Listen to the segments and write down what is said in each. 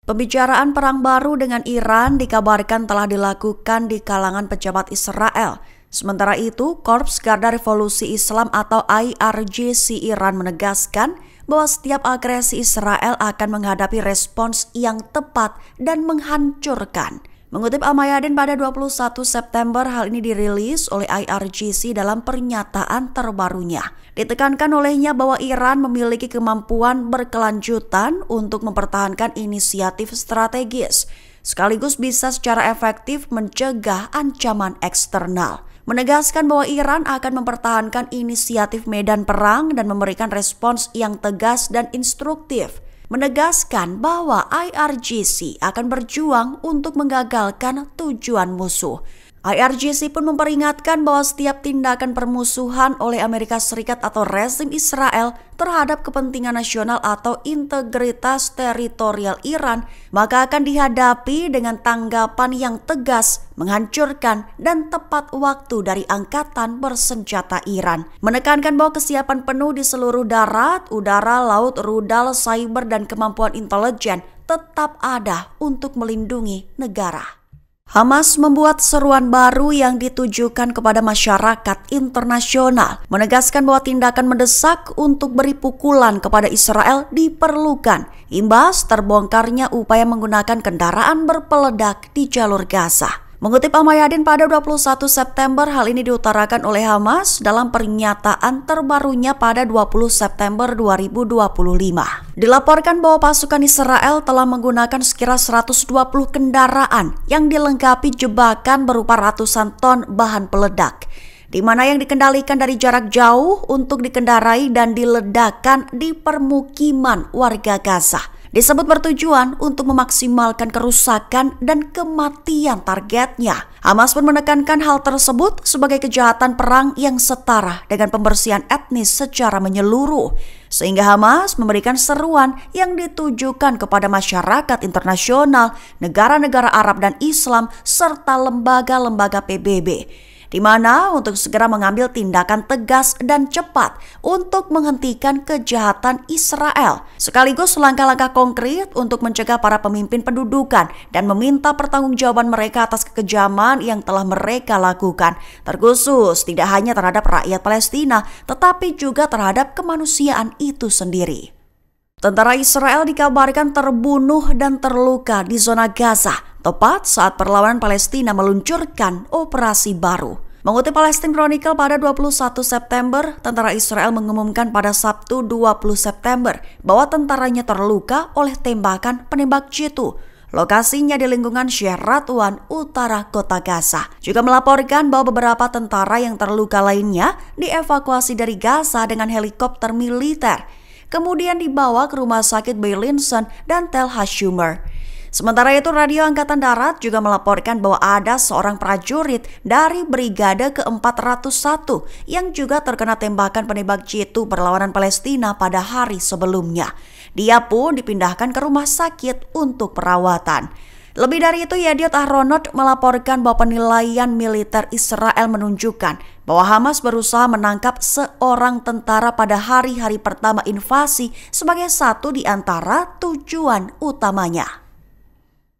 Pembicaraan perang baru dengan Iran dikabarkan telah dilakukan di kalangan pejabat Israel. Sementara itu, Korps Garda Revolusi Islam atau IRGC Iran menegaskan bahwa setiap agresi Israel akan menghadapi respons yang tepat dan menghancurkan. Mengutip Al-Mayadin pada 21 September, hal ini dirilis oleh IRGC dalam pernyataan terbarunya. Ditekankan olehnya bahwa Iran memiliki kemampuan berkelanjutan untuk mempertahankan inisiatif strategis, sekaligus bisa secara efektif mencegah ancaman eksternal. Menegaskan bahwa Iran akan mempertahankan inisiatif medan perang dan memberikan respons yang tegas dan instruktif. Menegaskan bahwa IRGC akan berjuang untuk menggagalkan tujuan musuh. IRGC pun memperingatkan bahwa setiap tindakan permusuhan oleh Amerika Serikat atau rezim Israel terhadap kepentingan nasional atau integritas teritorial Iran maka akan dihadapi dengan tanggapan yang tegas, menghancurkan, dan tepat waktu dari angkatan bersenjata Iran. Menekankan bahwa kesiapan penuh di seluruh darat, udara, laut, rudal, cyber, dan kemampuan intelijen tetap ada untuk melindungi negara. Hamas membuat seruan baru yang ditujukan kepada masyarakat internasional, menegaskan bahwa tindakan mendesak untuk beri pukulan kepada Israel diperlukan, imbas terbongkarnya upaya menggunakan kendaraan berpeledak di jalur Gaza. Mengutip Al-Mayadin pada 21 September, hal ini diutarakan oleh Hamas dalam pernyataan terbarunya pada 20 September 2025. Dilaporkan bahwa pasukan Israel telah menggunakan sekira 120 kendaraan yang dilengkapi jebakan berupa ratusan ton bahan peledak, di mana yang dikendalikan dari jarak jauh untuk dikendarai dan diledakkan di permukiman warga Gaza. Disebut bertujuan untuk memaksimalkan kerusakan dan kematian targetnya. Hamas pun menekankan hal tersebut sebagai kejahatan perang yang setara dengan pembersihan etnis secara menyeluruh. Sehingga Hamas memberikan seruan yang ditujukan kepada masyarakat internasional, negara-negara Arab dan Islam, serta lembaga-lembaga PBB. Di mana untuk segera mengambil tindakan tegas dan cepat untuk menghentikan kejahatan Israel, sekaligus langkah-langkah konkret untuk mencegah para pemimpin pendudukan dan meminta pertanggungjawaban mereka atas kekejaman yang telah mereka lakukan, terkhusus tidak hanya terhadap rakyat Palestina, tetapi juga terhadap kemanusiaan itu sendiri. Tentara Israel dikabarkan terbunuh dan terluka di zona Gaza, tepat saat perlawanan Palestina meluncurkan operasi baru. Mengutip Palestine Chronicle pada 21 September, tentara Israel mengumumkan pada Sabtu 20 September bahwa tentaranya terluka oleh tembakan penembak jitu. Lokasinya di lingkungan Sheikh Radwan, utara kota Gaza. Juga melaporkan bahwa beberapa tentara yang terluka lainnya dievakuasi dari Gaza dengan helikopter militer, kemudian dibawa ke rumah sakit Beilinson dan Tel Hashomer. Sementara itu, Radio Angkatan Darat juga melaporkan bahwa ada seorang prajurit dari Brigade ke-401 yang juga terkena tembakan penembak jitu berlawanan Palestina pada hari sebelumnya. Dia pun dipindahkan ke rumah sakit untuk perawatan. Lebih dari itu, Yediot Ahronot melaporkan bahwa penilaian militer Israel menunjukkan bahwa Hamas berusaha menangkap seorang tentara pada hari-hari pertama invasi sebagai satu di antara tujuan utamanya.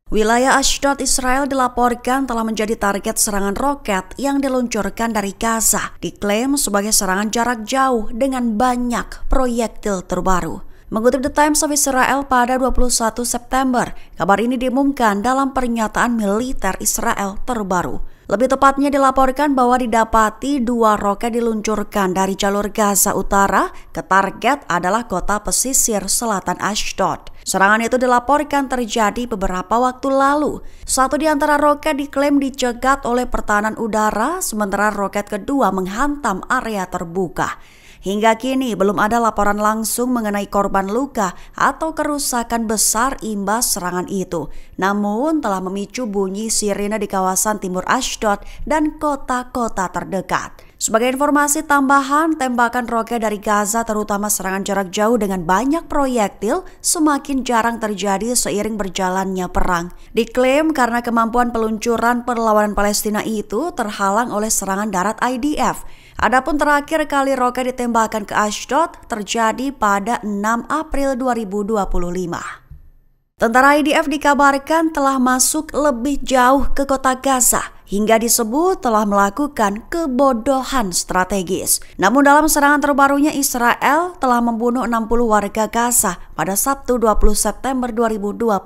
Wilayah Ashdod, Israel dilaporkan telah menjadi target serangan roket yang diluncurkan dari Gaza, diklaim sebagai serangan jarak jauh dengan banyak proyektil terbaru. Mengutip The Times of Israel pada 21 September, kabar ini diumumkan dalam pernyataan militer Israel terbaru. Lebih tepatnya dilaporkan bahwa didapati 2 roket diluncurkan dari jalur Gaza Utara ke target adalah kota pesisir selatan Ashdod. Serangan itu dilaporkan terjadi beberapa waktu lalu. Satu di antara roket diklaim dicegat oleh pertahanan udara, sementara roket kedua menghantam area terbuka. Hingga kini belum ada laporan langsung mengenai korban luka atau kerusakan besar imbas serangan itu. Namun telah memicu bunyi sirine di kawasan timur Ashdod dan kota-kota terdekat. Sebagai informasi tambahan, tembakan roket dari Gaza terutama serangan jarak jauh dengan banyak proyektil semakin jarang terjadi seiring berjalannya perang. Diklaim karena kemampuan peluncuran perlawanan Palestina itu terhalang oleh serangan darat IDF. Adapun terakhir kali roket ditembakkan ke Ashdod terjadi pada 6 April 2025. Tentara IDF dikabarkan telah masuk lebih jauh ke kota Gaza hingga disebut telah melakukan kebodohan strategis. Namun dalam serangan terbarunya, Israel telah membunuh 60 warga Gaza pada Sabtu 20 September 2025.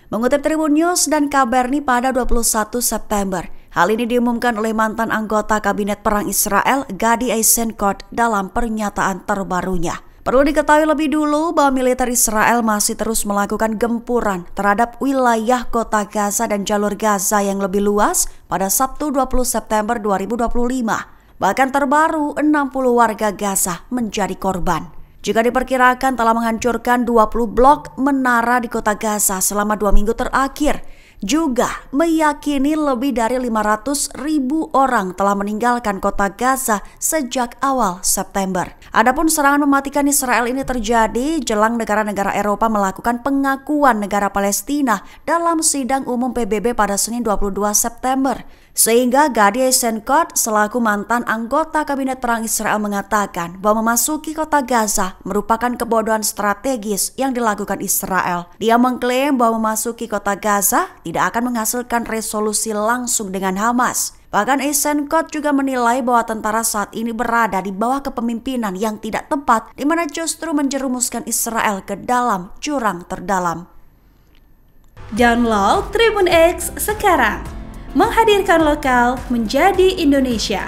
Mengutip Tribun News dan Kabarni pada 21 September, hal ini diumumkan oleh mantan anggota Kabinet Perang Israel Gadi Eisenkot dalam pernyataan terbarunya. Perlu diketahui lebih dulu bahwa militer Israel masih terus melakukan gempuran terhadap wilayah kota Gaza dan jalur Gaza yang lebih luas pada Sabtu 20 September 2025. Bahkan terbaru 60 warga Gaza menjadi korban. Juga diperkirakan telah menghancurkan 20 blok menara di kota Gaza selama 2 minggu terakhir. Juga meyakini lebih dari 500.000 orang telah meninggalkan kota Gaza sejak awal September. Adapun serangan mematikan Israel ini terjadi jelang negara-negara Eropa melakukan pengakuan negara Palestina dalam sidang umum PBB pada Senin 22 September. Sehingga Gadi Eisenkot selaku mantan anggota Kabinet Perang Israel mengatakan bahwa memasuki kota Gaza merupakan kebodohan strategis yang dilakukan Israel. Dia mengklaim bahwa memasuki kota Gaza tidak akan menghasilkan resolusi langsung dengan Hamas. Bahkan Eisenkot juga menilai bahwa tentara saat ini berada di bawah kepemimpinan yang tidak tepat, di mana justru menjerumuskan Israel ke dalam jurang terdalam. Download Tribun X sekarang, menghadirkan lokal menjadi Indonesia.